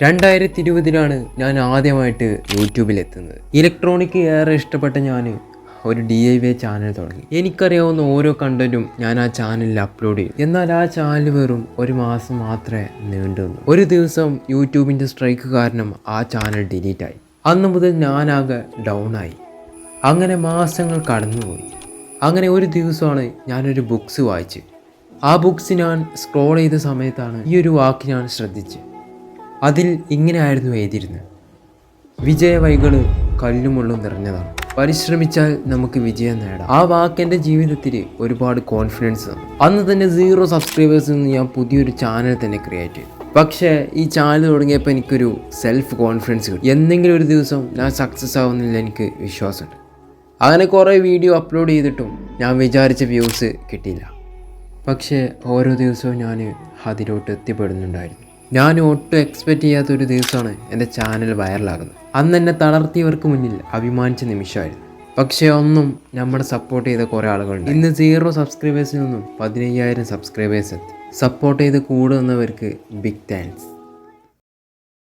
2020 ഞാൻ ആദ്യമായിട്ട് യൂട്യൂബിലെത്തുന്നത്. ഇലക്ട്രോണിക് ഏറെ ഇഷ്ടപ്പെട്ട ഞാൻ ഒരു DIY ചാനൽ തുടങ്ങി. എനിക്കറിയാവുന്ന ഓരോ കണ്ടന്റും ഞാൻ ആ ചാനലിൽ അപ്ലോഡ് ചെയ്യും. എന്നാൽ ആ ചാനൽ വെറും ഒരു മാസം മാത്രമേ നീണ്ടുനിന്നു. ഒരു ദിവസം യൂട്യൂബിൻ്റെ സ്ട്രൈക്ക് കാരണം ആ ചാനൽ ഡിലീറ്റായി. അന്ന് മുതൽ ഞാനാകെ ഡൗൺ ആയി. അങ്ങനെ മാസങ്ങൾ കടന്നുപോയി. അങ്ങനെ ഒരു ദിവസമാണ് ഞാനൊരു ബുക്സ് വായിച്ച്. ആ ബുക്സ് ഞാൻ സ്ക്രോൾ ചെയ്ത സമയത്താണ് ഈ ഒരു വാക്ക് ഞാൻ ശ്രദ്ധിച്ചത്. അതിൽ ഇങ്ങനെയായിരുന്നു എഴുതിയിരുന്നത്: വിജയവൈകൾ കല്ലുമുള്ളും നിറഞ്ഞതാണ്, പരിശ്രമിച്ചാൽ നമുക്ക് വിജയം നേടാം. ആ വാക്ക് എൻ്റെ ജീവിതത്തിൽ ഒരുപാട് കോൺഫിഡൻസ് തന്നു. അന്ന് തന്നെ 0 സബ്സ്ക്രൈബേഴ്സിൽ നിന്ന് ഞാൻ പുതിയൊരു ചാനൽ തന്നെ ക്രിയേറ്റ് ചെയ്തു. പക്ഷേ ഈ ചാനൽ തുടങ്ങിയപ്പോൾ എനിക്കൊരു സെൽഫ് കോൺഫിഡൻസ് കിട്ടി. എന്തെങ്കിലും ഒരു ദിവസം ഞാൻ സക്സസ് ആവുന്നില്ല എനിക്ക് വിശ്വാസമുണ്ട്. അങ്ങനെ കുറേ വീഡിയോ അപ്ലോഡ് ചെയ്തിട്ടും ഞാൻ വിചാരിച്ച വ്യൂസ് കിട്ടിയില്ല. പക്ഷേ ഓരോ ദിവസവും ഞാൻ അതിലോട്ട് എത്തിപ്പെടുന്നുണ്ടായിരുന്നു. ഞാൻ ഒട്ടും എക്സ്പെക്റ്റ് ചെയ്യാത്തൊരു ദിവസമാണ് എൻ്റെ ചാനൽ വൈറലാകുന്നത്. അന്ന് എന്നെ തളർത്തിയവർക്ക് മുന്നിൽ അഭിമാനിച്ച നിമിഷമായിരുന്നു. പക്ഷേ ഒന്നും നമ്മളെ സപ്പോർട്ട് ചെയ്ത കുറേ ആളുകളുണ്ട്. ഇന്ന് 0 സബ്സ്ക്രൈബേഴ്സിൽ നിന്നും 15,000 സബ്സ്ക്രൈബേഴ്സ് എത്തി. സപ്പോർട്ട് ചെയ്ത് കൂടെ വന്നവർക്ക് ബിഗ് താങ്ക്സ്.